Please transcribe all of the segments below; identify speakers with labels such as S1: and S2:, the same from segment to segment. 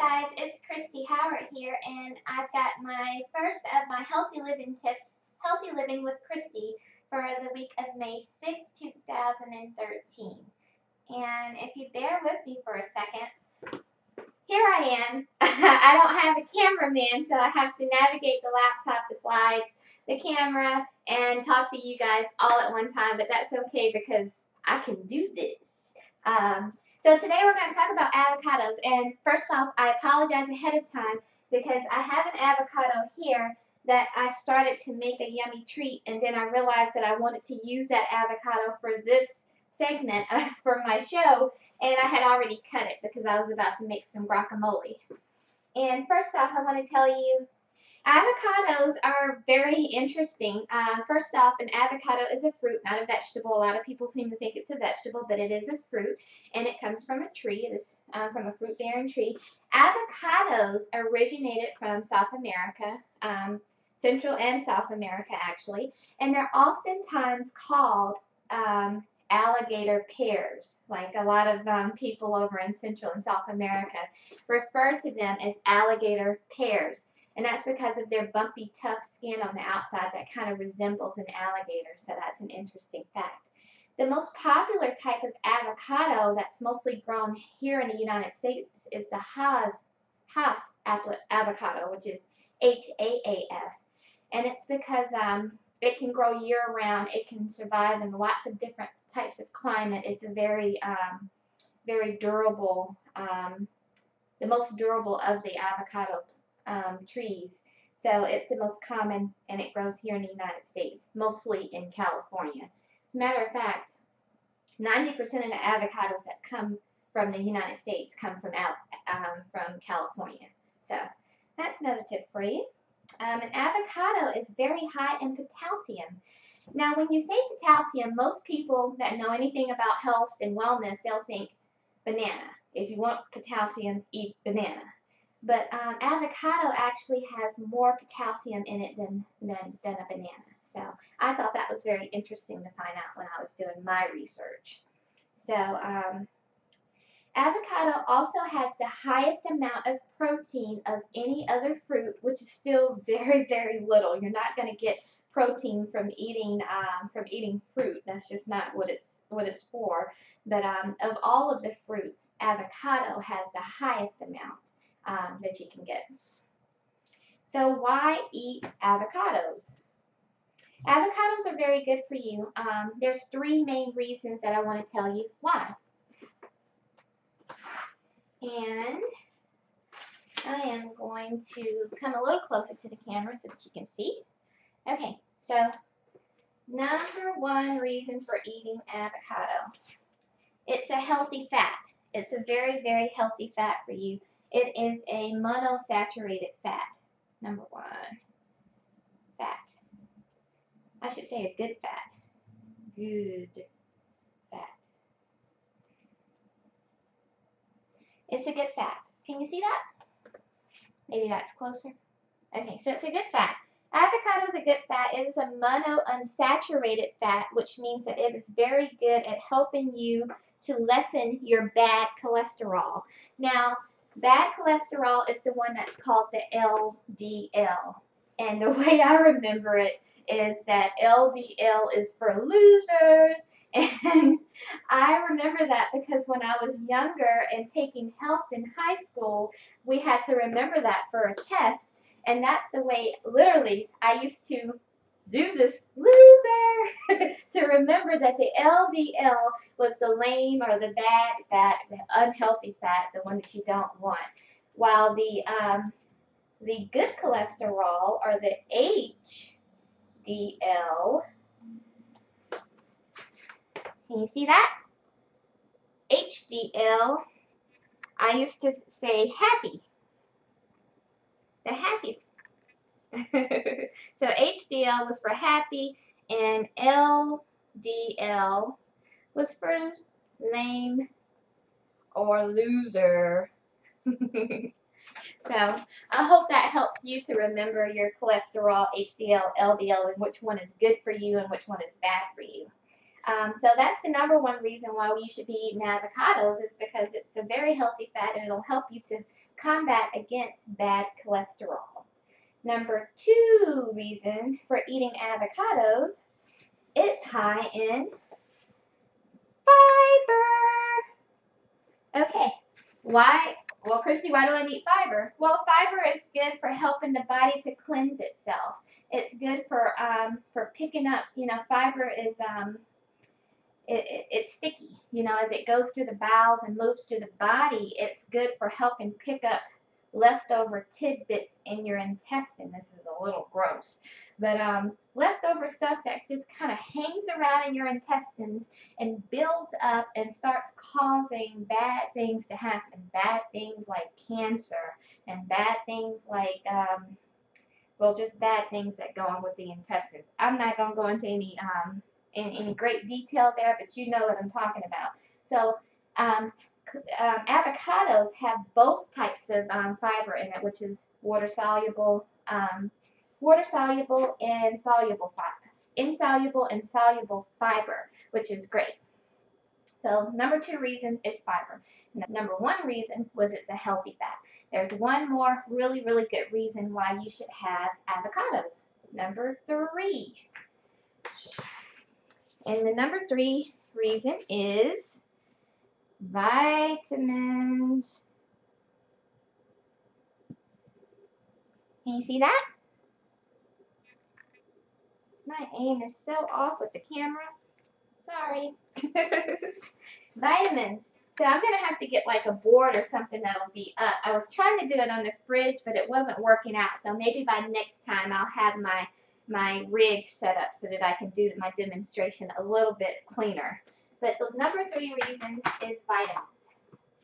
S1: guys, it's Kristie Howard here, and I've got my first of my healthy living tips, Healthy Living with Kristie, for the week of May 6, 2013. And if you bear with me for a second, here I am. I don't have a cameraman, so I have to navigate the laptop, the slides, the camera, and talk to you guys all at one time, but that's okay because I can do this. So today we're going to talk about avocados, and first off, I apologize ahead of time because I have an avocado here that I started to make a yummy treat, and then I realized that I wanted to use that avocado for this segment for my show, and I had already cut it because I was about to make some guacamole. And first off, I want to tell you, avocados are very interesting. First off, an avocado is a fruit, not a vegetable. A lot of people seem to think it's a vegetable, but it is a fruit, and it comes from a tree. It is from a fruit-bearing tree. Avocados originated from South America, Central and South America, actually, and they're oftentimes called alligator pears. Like a lot of people over in Central and South America refer to them as alligator pears. And that's because of their bumpy, tough skin on the outside that kind of resembles an alligator. So that's an interesting fact. The most popular type of avocado that's mostly grown here in the United States is the Hass avocado, which is Haas. And it's because it can grow year-round. It can survive in lots of different types of climate. It's a very, very durable, the most durable of the avocado trees. So it's the most common, and it grows here in the United States, mostly in California. As a matter of fact, 90% of the avocados that come from the United States come from California. So that's another tip for you. An avocado is very high in potassium. Now, when you say potassium, most people that know anything about health and wellness, they'll think banana. If you want potassium, eat banana. But avocado actually has more potassium in it than a banana. So I thought that was very interesting to find out when I was doing my research. So avocado also has the highest amount of protein of any other fruit, which is still very, very little. You're not going to get protein from eating fruit. That's just not what it's for. But of all of the fruits, avocado has the highest amount that you can get. So why eat avocados? Avocados are very good for you. There's three main reasons that I want to tell you why. And I am going to come a little closer to the camera so that you can see. Okay, so number one reason for eating avocado. It's a healthy fat. It's a very, very healthy fat for you. It is a monosaturated fat. Number one, fat. I should say a good fat. Good fat. It's a good fat. Can you see that? Maybe that's closer. Okay, so it's a good fat. Avocado is a good fat. It is a monounsaturated fat, which means that it is very good at helping you to lessen your bad cholesterol. Now, bad cholesterol is the one that's called the LDL. And the way I remember it is that LDL is for losers. And I remember that because when I was younger and taking health in high school, we had to remember that for a test. And that's the way, literally, I used to do this, loser, to remember that the LDL was the lame or the bad fat, the unhealthy fat, the one that you don't want. While the good cholesterol, or the HDL, can you see that? HDL, I used to say happy. The happy. So HDL was for happy, and LDL was for lame or loser. So I hope that helps you to remember your cholesterol, HDL, LDL, and which one is good for you and which one is bad for you. So that's the number one reason why you should be eating avocados, is because it's a very healthy fat and it'll help you to combat against bad cholesterol. Number two reason for eating avocados, it's high in fiber. Okay, why? Well, Kristie, why do I need fiber? Well, fiber is good for helping the body to cleanse itself. It's good for picking up. Fiber is it's sticky. As it goes through the bowels and moves through the body, it's good for helping pick up leftover tidbits in your intestine. This is a little gross, but leftover stuff that just kind of hangs around in your intestines and builds up and starts causing bad things to happen. Bad things like cancer, and bad things like just bad things that go on with the intestines. I'm not going to go into any great detail there, but you know what I'm talking about. So avocados have both types of fiber in it, which is water soluble and insoluble and soluble fiber, which is great. So number two reason is fiber. Number one reason was it's a healthy fat. There's one more really, really good reason why you should have avocados. Number three. And the number three reason is vitamins. Can you see that? My aim is so off with the camera. Sorry. Vitamins. So I'm going to have to get like a board or something that'll be up. I was trying to do it on the fridge, but it wasn't working out. So maybe by next time I'll have my rig set up so that I can do my demonstration a little bit cleaner. But the number three reason is vitamins.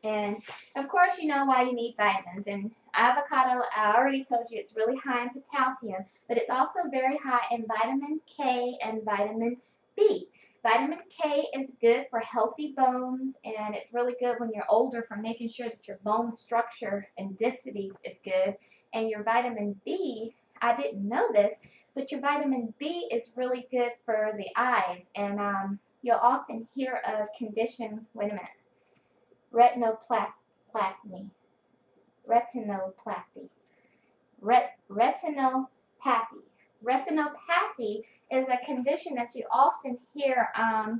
S1: And of course you know why you need vitamins. And avocado, I already told you, it's really high in potassium, but it's also very high in vitamin K and vitamin B. Vitamin K is good for healthy bones, and it's really good when you're older for making sure that your bone structure and density is good. And your vitamin B, I didn't know this, but your vitamin B is really good for the eyes. And you'll often hear of condition, wait a minute, retinopathy. Retinopathy is a condition that you often hear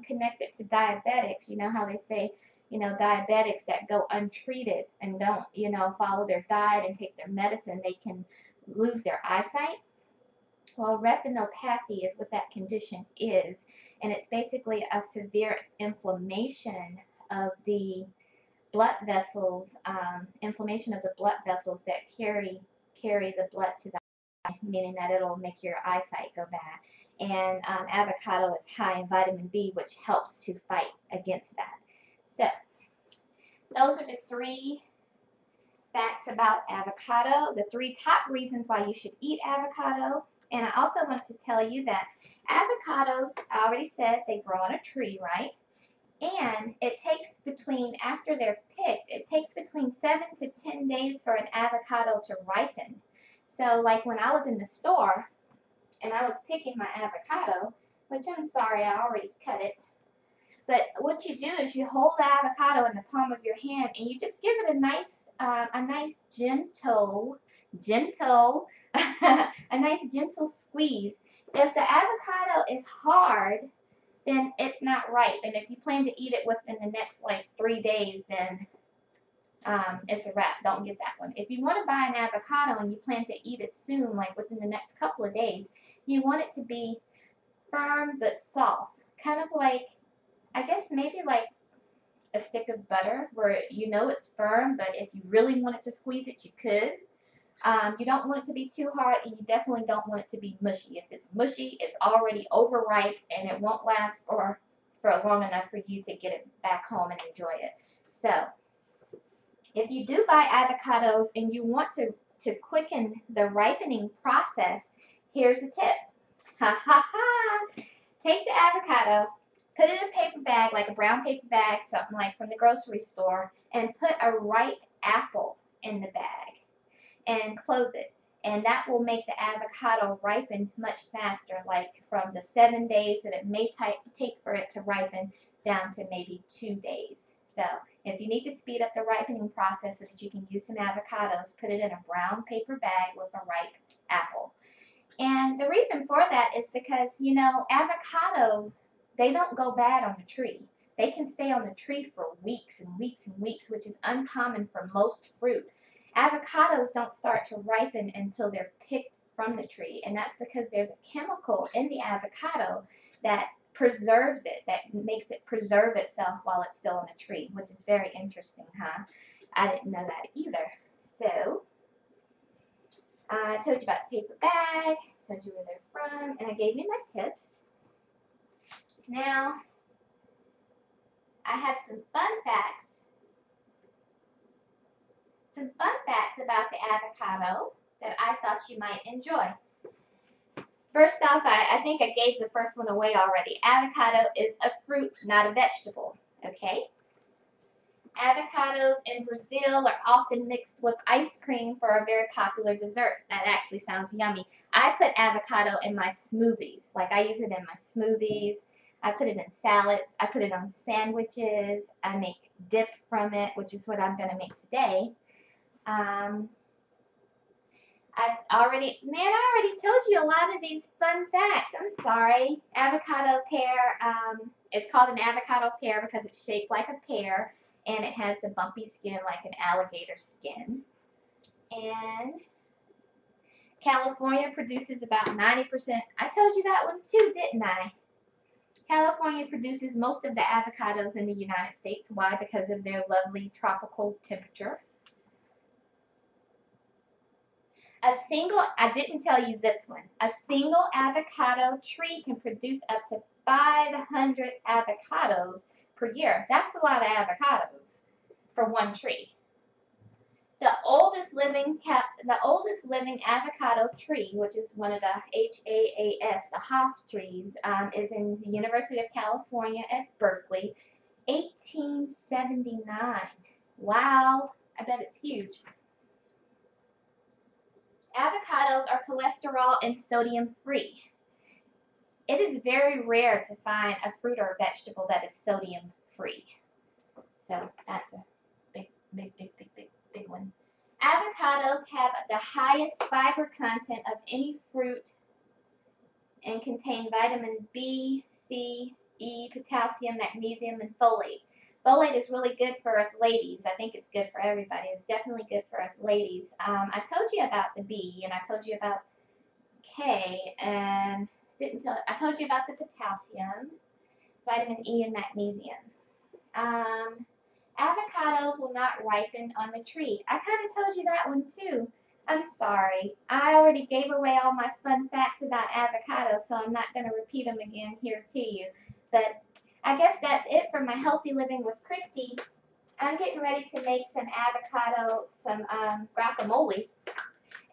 S1: connected to diabetics. You know how they say, diabetics that go untreated and don't, follow their diet and take their medicine, they can lose their eyesight. Well, retinopathy is what that condition is, and it's basically a severe inflammation of the blood vessels, inflammation of the blood vessels that carry the blood to the eye, meaning that it'll make your eyesight go bad. And avocado is high in vitamin B, which helps to fight against that. So those are the three facts about avocado, the three top reasons why you should eat avocado. And I also wanted to tell you that avocados, I already said, they grow on a tree, right? And it takes after they're picked, it takes between 7 to 10 days for an avocado to ripen. So like when I was in the store and I was picking my avocado, which I'm sorry, I already cut it. But what you do is you hold the avocado in the palm of your hand and you just give it a nice gentle, a nice gentle squeeze. If the avocado is hard, then it's not ripe. And if you plan to eat it within the next 3 days, then it's a wrap. Don't get that one. If you want to buy an avocado and you plan to eat it soon, like within the next couple of days, you want it to be firm but soft. Kind of like, I guess maybe like a stick of butter where it's firm, but if you really wanted to squeeze it, you could. You don't want it to be too hard, and you definitely don't want it to be mushy. If it's mushy, it's already overripe, and it won't last for long enough for you to get it back home and enjoy it. So, if you do buy avocados and you want to quicken the ripening process, here's a tip. Ha ha ha! Take the avocado, put it in a paper bag, like a brown paper bag, something like from the grocery store, and put a ripe apple in the bag and close it. and that will make the avocado ripen much faster, like from the 7 days that it may take for it to ripen down to maybe 2 days. So if you need to speed up the ripening process so that you can use some avocados, put it in a brown paper bag with a ripe apple. And the reason for that is because, you know, avocados, they don't go bad on the tree. They can stay on the tree for weeks and weeks and weeks, which is uncommon for most fruit. Avocados don't start to ripen until they're picked from the tree, and that's because there's a chemical in the avocado that preserves it, that makes it preserve itself while it's still on the tree, which is very interesting, huh? I didn't know that either. So, I told you about the paper bag, told you where they're from, and I gave you my tips. Now, I have some fun facts. Some fun facts about the avocado that I thought you might enjoy. First off, I think I gave the first one away already. Avocado is a fruit, not a vegetable, okay? Avocados in Brazil are often mixed with ice cream for a very popular dessert. That actually sounds yummy. I put avocado in my smoothies. Like, I use it in my smoothies. I put it in salads. I put it on sandwiches. I make dip from it, which is what I'm going to make today. I already told you a lot of these fun facts. I'm sorry. Avocado pear, it's called an avocado pear because it's shaped like a pear, and it has the bumpy skin like an alligator skin. And California produces about 90%. I told you that one too, didn't I? California produces most of the avocados in the United States. Why? Because of their lovely tropical temperature. I didn't tell you this one. A single avocado tree can produce up to 500 avocados per year. That's a lot of avocados for one tree. The oldest living avocado tree, which is one of the HAAS, the Haas trees, is in the University of California at Berkeley, 1879. Wow, I bet it's huge. Avocados are cholesterol and sodium free. It is very rare to find a fruit or a vegetable that is sodium free. So that's a big one. Avocados have the highest fiber content of any fruit and contain vitamin B, C, E, potassium, magnesium, and folate. Folate is really good for us ladies. I think it's good for everybody. It's definitely good for us ladies. I told you about the B, and I told you about K, and I told you about the potassium, vitamin E, and magnesium. Avocados will not ripen on the tree. I kind of told you that one too. I'm sorry. I already gave away all my fun facts about avocados, so I'm not going to repeat them again here to you. But I guess that's it for my Healthy Living with Kristie. I'm getting ready to make some guacamole.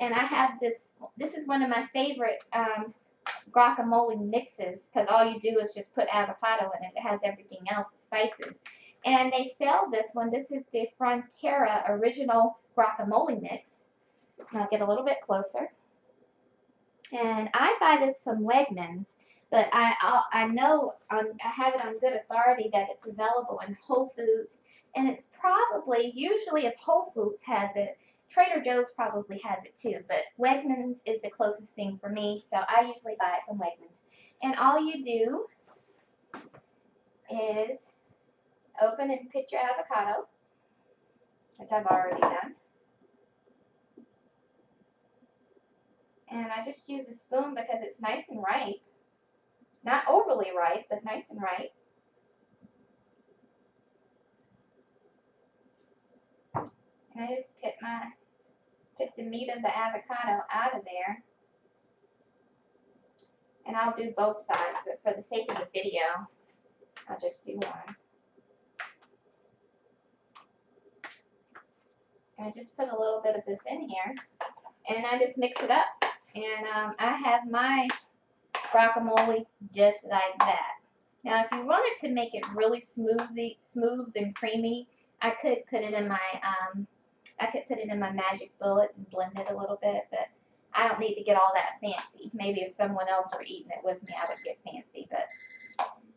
S1: And I have this is one of my favorite guacamole mixes because all you do is just put avocado in it. It has everything else, the spices. And they sell this one. This is the Frontera Original Guacamole Mix. And I'll get a little bit closer. And I buy this from Wegmans, but I know I have it on good authority that it's available in Whole Foods. And it's probably, usually if Whole Foods has it, Trader Joe's probably has it too. But Wegmans is the closest thing for me, so I usually buy it from Wegmans. And all you do is open and pit your avocado, which I've already done. And I just use a spoon because it's nice and ripe. Not overly ripe, but nice and ripe. And I just pit the meat of the avocado out of there. And I'll do both sides, but for the sake of the video, I'll just do one. And I just put a little bit of this in here, and I just mix it up. And I have my guacamole just like that. Now, if you wanted to make it really smooth and creamy, I could put it in my magic bullet and blend it a little bit. But I don't need to get all that fancy. Maybe if someone else were eating it with me, I would get fancy, but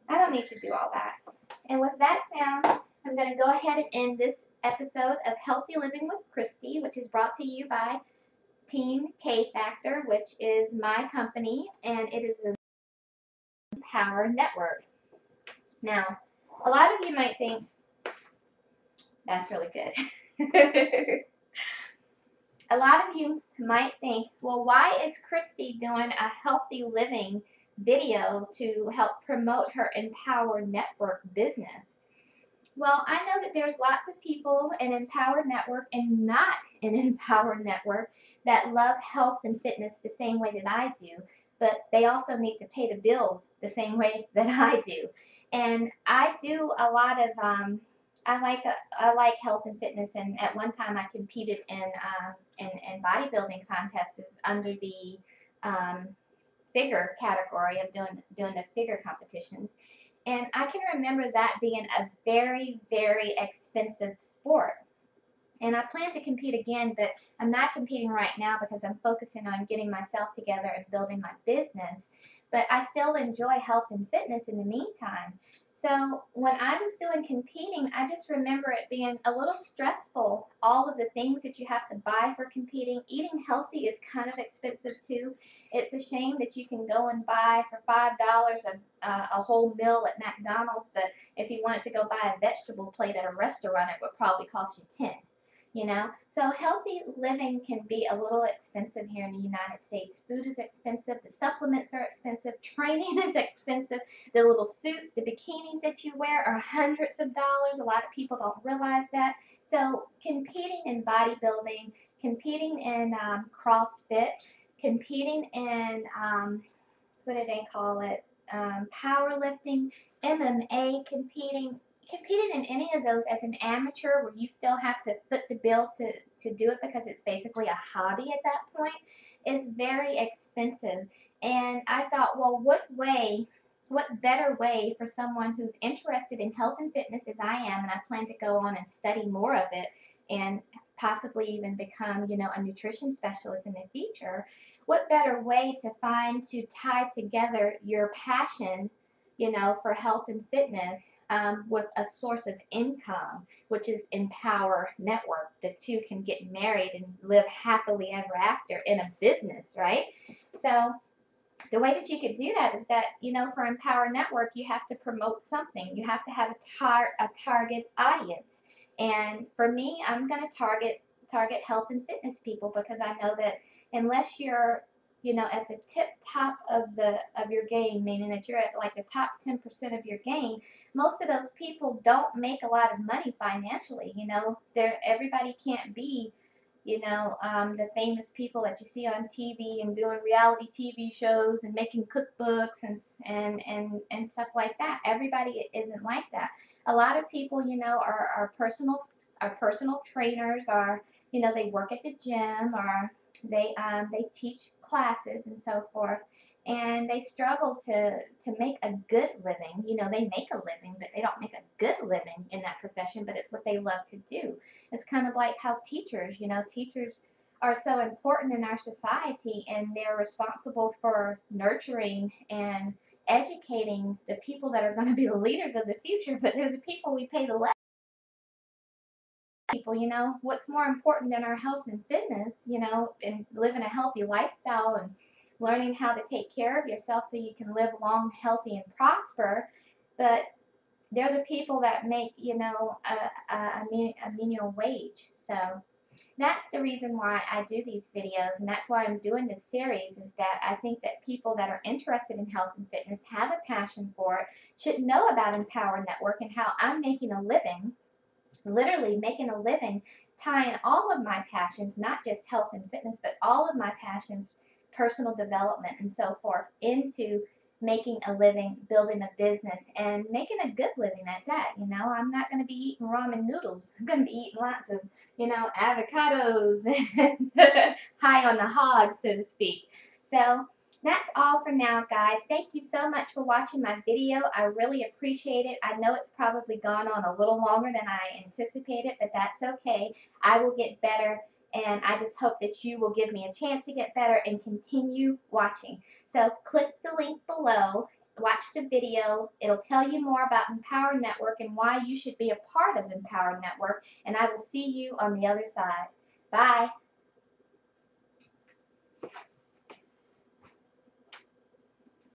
S1: I don't need to do all that. And with that sound, I'm going to go ahead and end this episode of Healthy Living with Kristie, which is brought to you by Team K Factor, which is my company, and it is a Power Network. Now, a lot of you might think, that's really good. A lot of you might think, well, why is Kristie doing a healthy living video to help promote her Empower Network business? Well, I know that there's lots of people in Empower Network and not in Empower Network that love health and fitness the same way that I do, but they also need to pay the bills the same way that I do. And I do a lot of I like health and fitness, and at one time I competed in bodybuilding contests under the figure category of doing the figure competitions. And I can remember that being a very, very expensive sport. And I plan to compete again, but I'm not competing right now because I'm focusing on getting myself together and building my business. But I still enjoy health and fitness in the meantime. So when I was doing competing, I just remember it being a little stressful. All of the things that you have to buy for competing. Eating healthy is kind of expensive too. It's a shame that you can go and buy for $5 a whole meal at McDonald's, but if you wanted to go buy a vegetable plate at a restaurant, it would probably cost you 10. You know, so healthy living can be a little expensive here in the United States. Food is expensive, the supplements are expensive, training is expensive, the little suits, the bikinis that you wear are hundreds of dollars. A lot of people don't realize that. So competing in bodybuilding, competing in CrossFit, competing in what do they call it? Powerlifting, MMA, competing in any of those as an amateur where you still have to foot the bill to do it because it's basically a hobby at that point is very expensive. And I thought, well, what better way for someone who's interested in health and fitness as I am, and I plan to go on and study more of it and possibly even become, a nutrition specialist in the future. What better way to find to tie together your passion, for health and fitness with a source of income, which is Empower Network. The two can get married and live happily ever after in a business, right? So the way that you could do that is that, for Empower Network, you have to promote something. You have to have a target audience. And for me, I'm going to target health and fitness people because I know that unless you're at the tip top of your game, meaning that you're at like the top 10% of your game, most of those people don't make a lot of money financially. Everybody can't be, the famous people that you see on TV and doing reality TV shows and making cookbooks and stuff like that. Everybody isn't like that. A lot of people, are personal trainers, or they work at the gym, or they teach classes and so forth, and they struggle to make a good living. They make a living, but they don't make a good living in that profession, but it's what they love to do. It's kind of like how teachers are so important in our society, and they're responsible for nurturing and educating the people that are going to be the leaders of the future, but they're the people we pay the less. People, what's more important than our health and fitness, and living a healthy lifestyle and learning how to take care of yourself so you can live long, healthy, and prosper. But they're the people that make, a menial wage. So that's the reason why I do these videos, and that's why I'm doing this series, is that I think that people that are interested in health and fitness, have a passion for it, should know about Empower Network and how I'm making a living, literally making a living, tying all of my passions, not just health and fitness, but all of my passions, personal development and so forth, into making a living, building a business, and making a good living at that. I'm not going to be eating ramen noodles. I'm going to be eating lots of, avocados and high on the hog, so to speak. So that's all for now, guys. Thank you so much for watching my video. I really appreciate it. I know it's probably gone on a little longer than I anticipated, but that's okay. I will get better and I just hope that you will give me a chance to get better and continue watching. So click the link below, watch the video. It'll tell you more about Empower Network and why you should be a part of Empower Network, and I will see you on the other side. Bye.